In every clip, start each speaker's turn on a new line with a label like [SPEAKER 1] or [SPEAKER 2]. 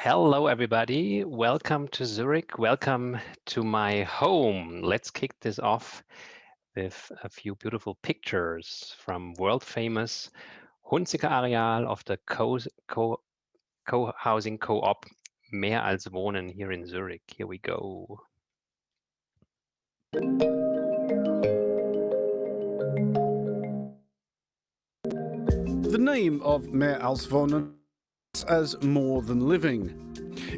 [SPEAKER 1] Hello, everybody. Welcome to Zurich. Welcome to my home. Let's kick this off with a few beautiful pictures from world famous Hunziker Areal of the co-housing co-op Mehr als Wohnen here in Zurich. Here we go.
[SPEAKER 2] The name of Mehr als Wohnen is as more than living.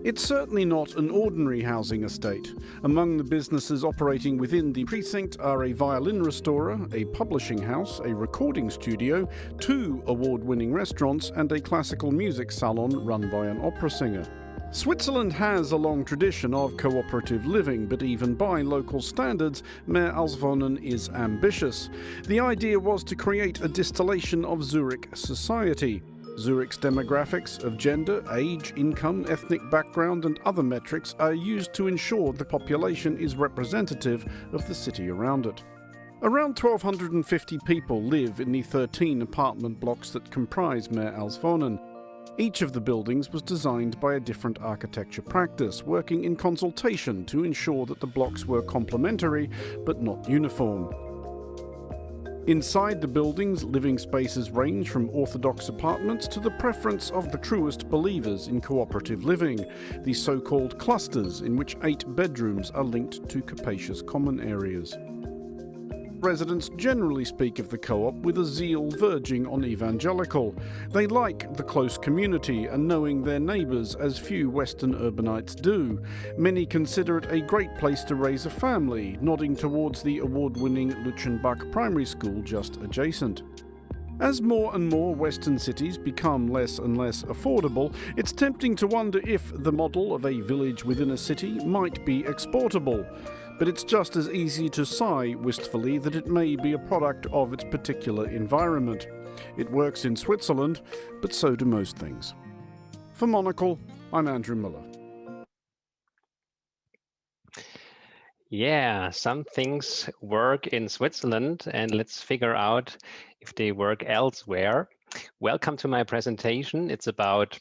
[SPEAKER 2] It's certainly not an ordinary housing estate. Among the businesses operating within the precinct are a violin restorer, a publishing house, a recording studio, 2 award-winning restaurants, and a classical music salon run by an opera singer. Switzerland has a long tradition of cooperative living, but even by local standards, Mehr als Wohnen is ambitious. The idea was to create a distillation of Zurich society. Zurich's demographics of gender, age, income, ethnic background and other metrics are used to ensure the population is representative of the city around it. Around 1,250 people live in the 13 apartment blocks that comprise Mehr als Wohnen. Each of the buildings was designed by a different architecture practice, working in consultation to ensure that the blocks were complementary but not uniform. Inside the buildings, living spaces range from orthodox apartments to the preference of the truest believers in cooperative living, the so-called clusters in which 8 bedrooms are linked to capacious common areas. Residents generally speak of the co-op with a zeal verging on evangelical. They like the close community and knowing their neighbours as few Western urbanites do. Many consider it a great place to raise a family, nodding towards the award-winning Lutschenbach Primary School just adjacent. As more and more Western cities become less and less affordable, it's tempting to wonder if the model of a village within a city might be exportable. But it's just as easy to sigh wistfully that it may be a product of its particular environment. It works in Switzerland, but so do most things. For Monocle, I'm Andrew Muller.
[SPEAKER 1] Yeah, some things work in Switzerland, and let's figure out if they work elsewhere. Welcome to my presentation. It's about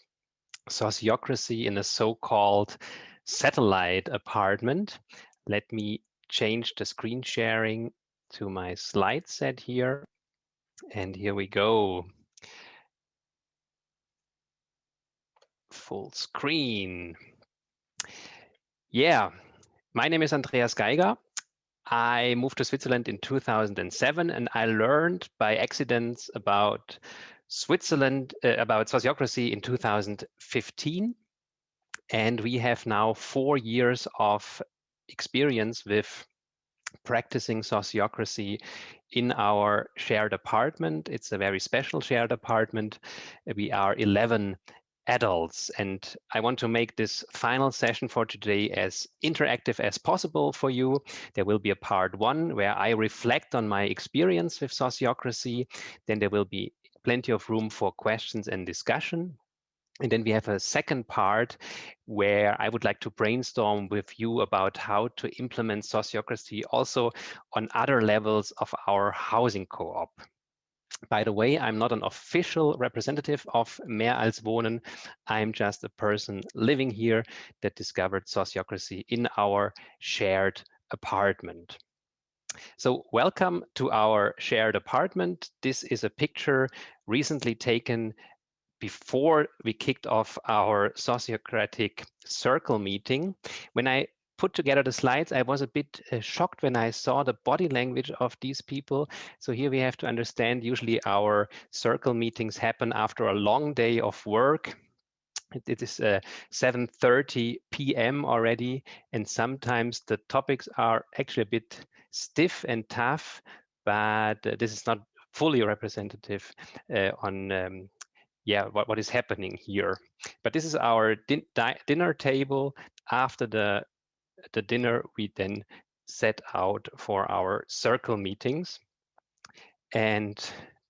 [SPEAKER 1] sociocracy in a so-called satellite apartment. Let me change the screen sharing to my slide set here. And here we go. Full screen. Yeah, my name is Andreas Geiger. I moved to Switzerland in 2007, and I learned by accident about Switzerland, about sociocracy in 2015. And we have now 4 years of experience with practicing sociocracy in our shared apartment. It's a very special shared apartment. We are 11 adults, and I want to make this final session for today as interactive as possible for you. There will be a part 1 where I reflect on my experience with sociocracy. Then there will be plenty of room for questions and discussion. And then we have a second part where I would like to brainstorm with you about how to implement sociocracy also on other levels of our housing co-op. By the way, I'm not an official representative of Mehr als Wohnen. I'm just a person living here that discovered sociocracy in our shared apartment. So welcome to our shared apartment. This is a picture recently taken before we kicked off our sociocratic circle meeting. When I put together the slides, I was a bit shocked when I saw the body language of these people. So here we have to understand, usually our circle meetings happen after a long day of work. It is 7:30 p.m. already, and sometimes the topics are actually a bit stiff and tough, but this is not fully representative on what is happening here. But this is our dinner table. After the dinner, we then set out for our circle meetings. And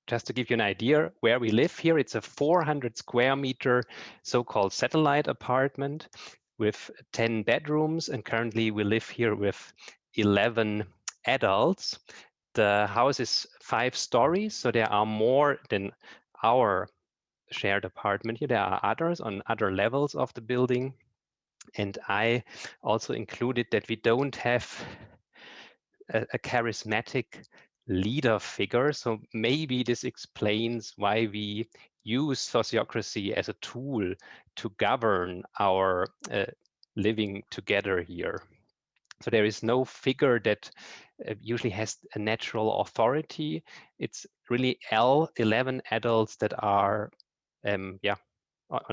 [SPEAKER 1] just to give you an idea where we live here, it's a 400 square meter so-called satellite apartment with 10 bedrooms. And currently we live here with 11 adults. The house is 5 stories, so there are more than our shared apartment here. There are others on other levels of the building. And I also included that we don't have a charismatic leader figure. So maybe this explains why we use sociocracy as a tool to govern our living together here. So there is no figure that usually has a natural authority. It's really 11 adults that are on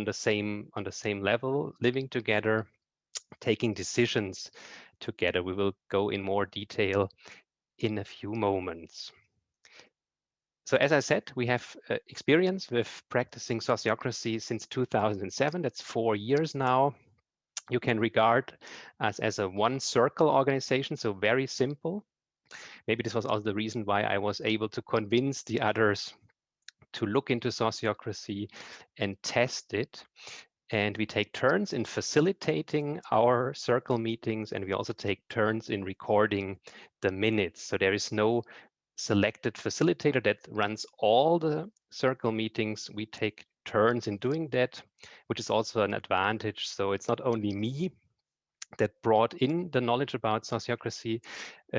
[SPEAKER 1] the same level, living together, taking decisions together. We will go in more detail in a few moments. So as I said, we have experience with practicing sociocracy since 2007. That's 4 years now. You can regard us as a one circle organization, so very simple. Maybe this was also the reason why I was able to convince the others to look into sociocracy and test it. And we take turns in facilitating our circle meetings, and we also take turns in recording the minutes. So there is no selected facilitator that runs all the circle meetings. We take turns in doing that, which is also an advantage. So it's not only me that brought in the knowledge about sociocracy.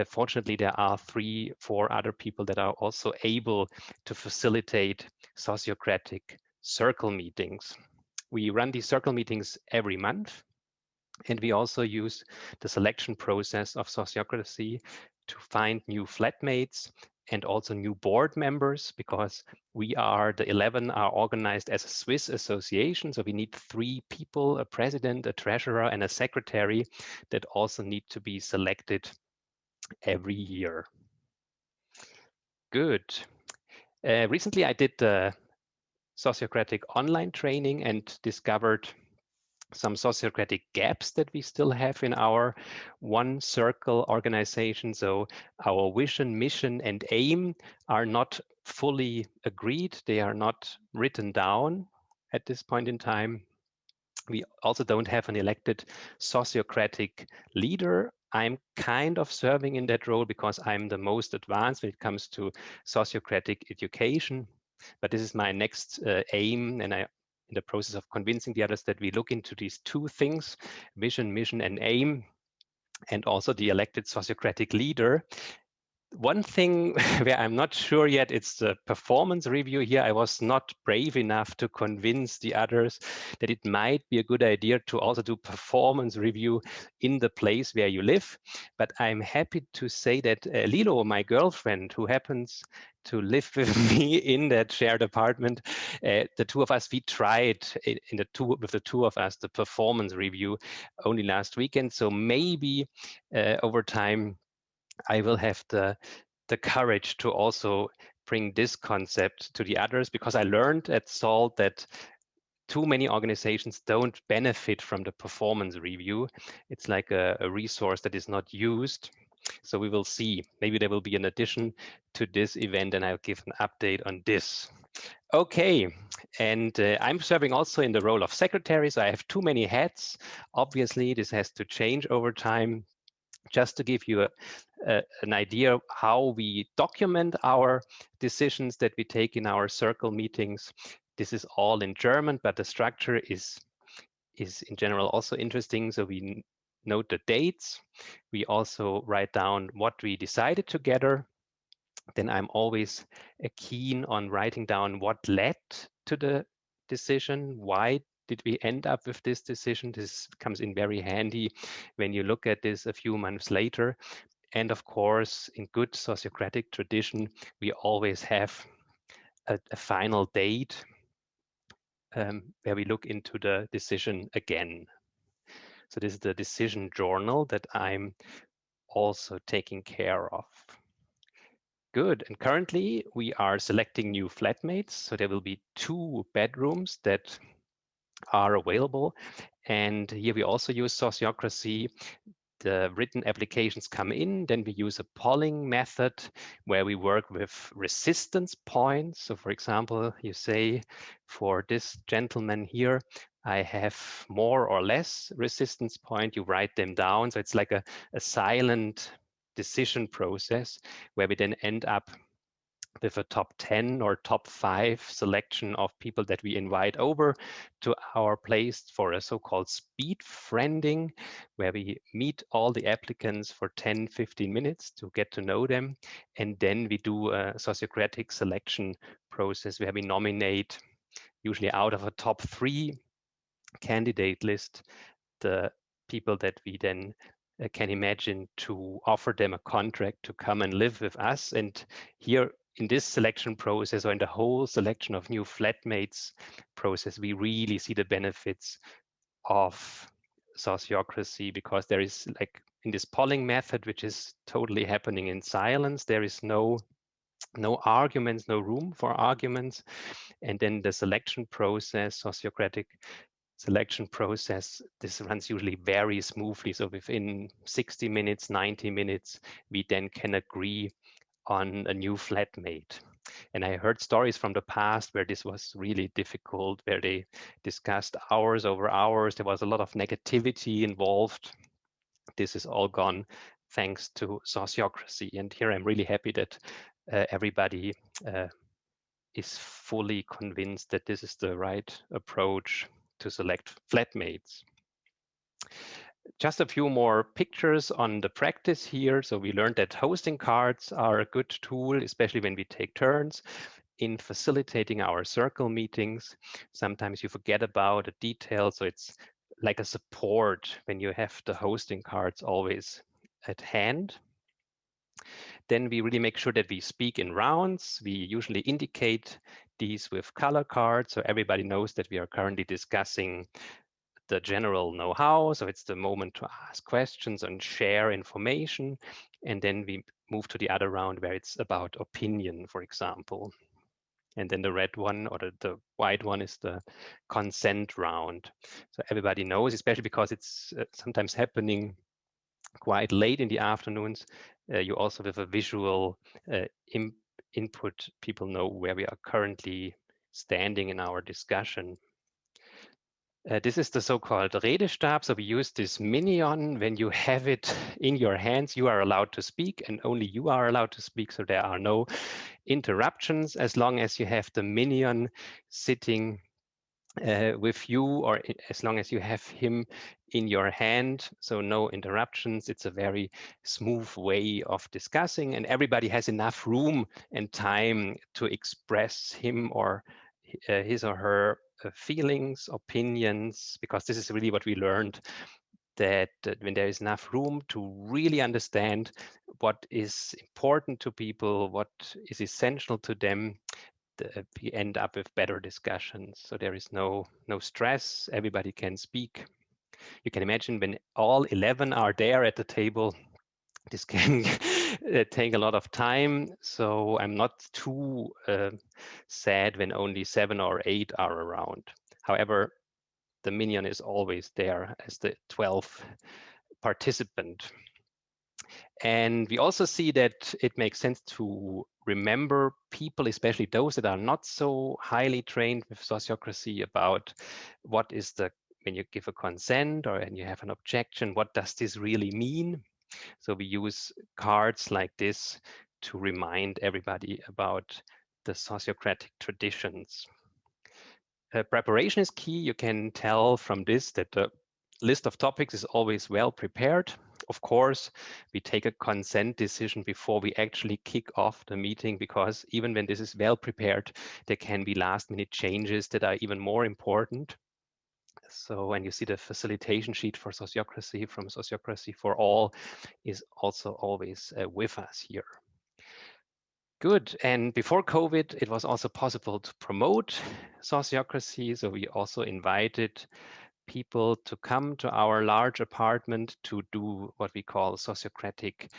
[SPEAKER 1] Fortunately, there are 3-4 other people that are also able to facilitate sociocratic circle meetings. We run these circle meetings every month, and we also use the selection process of sociocracy to find new flatmates and also new board members, because we are, the 11 are organized as a Swiss association. So we need 3 people, a president, a treasurer, and a secretary that also need to be selected every year. Good. Recently, I did the sociocratic online training and discovered some sociocratic gaps that we still have in our one circle organization. So our vision, mission, and aim are not fully agreed. They are not written down at this point in time. We also don't have an elected sociocratic leader. I'm kind of serving in that role because I'm the most advanced when it comes to sociocratic education. But this is my next aim, and I in the process of convincing the others that we look into these 2 things, vision, mission, and aim, and also the elected sociocratic leader. One thing where I'm not sure yet, it's the performance review here. I was not brave enough to convince the others that it might be a good idea to also do performance review in the place where you live. But I'm happy to say that Lilo, my girlfriend, who happens to live with me in that shared apartment, the 2 of us, we tried with the 2 of us the performance review only last weekend. So maybe over time, I will have the courage to also bring this concept to the others, because I learned at SALT that too many organizations don't benefit from the performance review. It's like a resource that is not used. So we will see. Maybe there will be an addition to this event, and I'll give an update on this. Okay, and I'm serving also in the role of secretary, so I have too many hats. Obviously, this has to change over time. Just to give you an idea of how we document our decisions that we take in our circle meetings. This is all in German, but the structure is in general also interesting. So we note the dates. We also write down what we decided together. Then I'm always keen on writing down what led to the decision. Why did we end up with this decision? This comes in very handy when you look at this a few months later. And of course, in good sociocratic tradition, we always have a final date where we look into the decision again. So this is the decision journal that I'm also taking care of. Good. And currently we are selecting new flatmates. So there will be 2 bedrooms that are available. And here we also use sociocracy. The written applications come in, then we use a polling method where we work with resistance points. So for example, you say, for this gentleman here, I have more or less resistance point, you write them down. So it's like a silent decision process where we then end up with a top 10 or top 5 selection of people that we invite over to our place for a so-called speed friending, where we meet all the applicants for 10-15 minutes to get to know them. And then we do a sociocratic selection process where we nominate, usually out of a top 3 candidate list, the people that we then can imagine to offer them a contract to come and live with us. And here in this selection process, or in the whole selection of new flatmates process, we really see the benefits of sociocracy, because there is, like in this polling method, which is totally happening in silence, there is no arguments, no room for arguments. And then the selection process, sociocratic selection process, this runs usually very smoothly. So within 60 minutes, 90 minutes, we then can agree on a new flatmate. And I heard stories from the past where this was really difficult, where they discussed hours over hours. There was a lot of negativity involved. This is all gone thanks to sociocracy. And here I'm really happy that everybody is fully convinced that this is the right approach to select flatmates. Just a few more pictures on the practice here. So we learned that hosting cards are a good tool, especially when we take turns in facilitating our circle meetings. Sometimes you forget about a detail, so it's like a support when you have the hosting cards always at hand. Then we really make sure that we speak in rounds. We usually indicate these with color cards, so everybody knows that we are currently discussing the general know-how. So it's the moment to ask questions and share information. And then we move to the other round where it's about opinion, for example. And then the red one, or the white one, is the consent round. So everybody knows, especially because it's sometimes happening quite late in the afternoons. You also, with a visual input, people know where we are currently standing in our discussion. This is the so-called Radishtap. So we use this minion. When you have it in your hands, you are allowed to speak, and only you are allowed to speak. So there are no interruptions as long as you have the minion sitting with you, or as long as you have him in your hand. So no interruptions. It's a very smooth way of discussing, and everybody has enough room and time to express him or his or her feelings, opinions, because this is really what we learned, that when there is enough room to really understand what is important to people, what is essential to them, we end up with better discussions. So there is no stress. Everybody can speak. You can imagine when all 11 are there at the table, this can take a lot of time. So I'm not too sad when only 7 or 8 are around. However, the minion is always there as the 12th participant. And we also see that it makes sense to remember people, especially those that are not so highly trained with sociocracy, about what is when you give a consent or when you have an objection, what does this really mean? So we use cards like this to remind everybody about the sociocratic traditions. Preparation is key. You can tell from this that the list of topics is always well prepared. Of course, we take a consent decision before we actually kick off the meeting, because even when this is well prepared, there can be last-minute changes that are even more important. So when you see the facilitation sheet for sociocracy from Sociocracy for All is also always with us here. Good. And before COVID, it was also possible to promote sociocracy. So we also invited people to come to our large apartment to do what we call sociocratic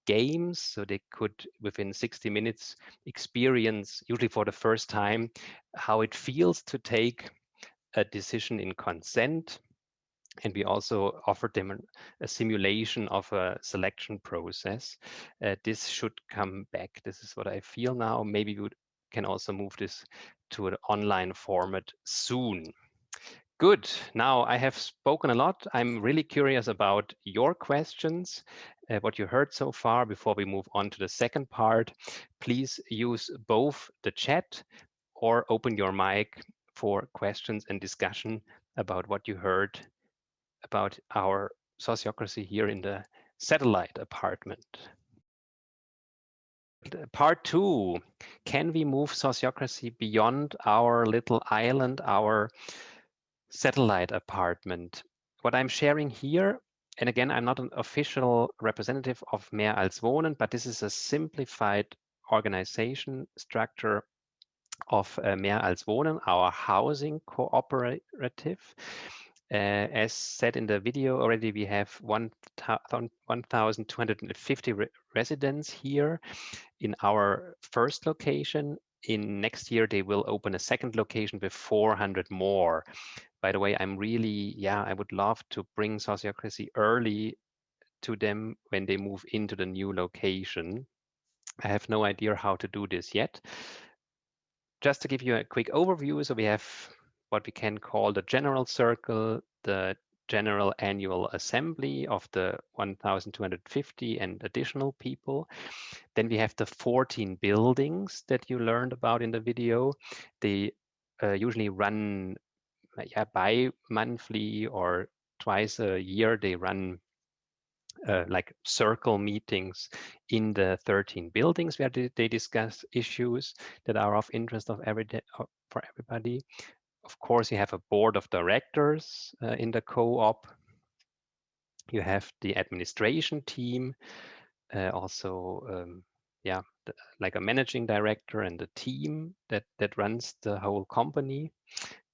[SPEAKER 1] games. So they could, within 60 minutes, experience, usually for the first time, how it feels to take a decision in consent. And we also offered them a simulation of a selection process. This should come back. This is what I feel now. Maybe we can also move this to an online format soon. Good. Now I have spoken a lot. I'm really curious about your questions, what you heard so far before we move on to the second part. Please use both the chat or open your mic for questions and discussion about what you heard about our sociocracy here in the satellite apartment. Part 2, can we move sociocracy beyond our little island, our satellite apartment? What I'm sharing here, and again, I'm not an official representative of Mehr als Wohnen, but this is a simplified organization structure of Mehr als Wohnen, our housing cooperative. As said in the video already, we have 1,250 residents here in our first location. In next year, they will open a second location with 400 more. By the way, I would love to bring sociocracy early to them when they move into the new location. I have no idea how to do this yet. Just to give you a quick overview, so we have what we can call the general circle, the general annual assembly of the 1,250 and additional people. Then we have the 14 buildings that you learned about in the video. They usually run bi-monthly or twice a year. They run like circle meetings in the 13 buildings where they discuss issues that are of interest for everybody. Of course, you have a board of directors in the co-op. You have the administration team, like a managing director and the team that runs the whole company.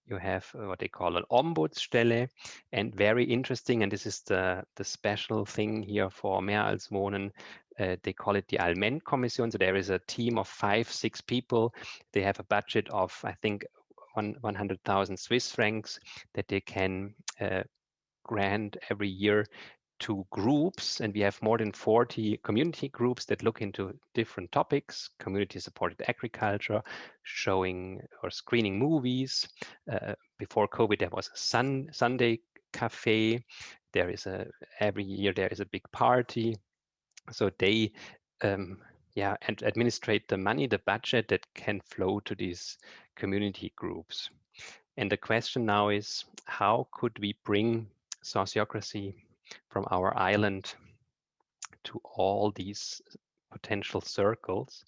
[SPEAKER 1] You have what they call an Ombudsstelle, and very interesting, and this is the special thing here for Mehr als Wohnen, they call it the Allmennkommission. So there is a team of 5-6 people. They have a budget of, I think, 100,000 Swiss francs that they can grant every year to groups, and we have more than 40 community groups that look into different topics: community-supported agriculture, showing or screening movies. Before COVID, there was a Sunday cafe. There is every year there is a big party. So they and administrate the money, the budget that can flow to these community groups. And the question now is, how could we bring sociocracy from our island to all these potential circles?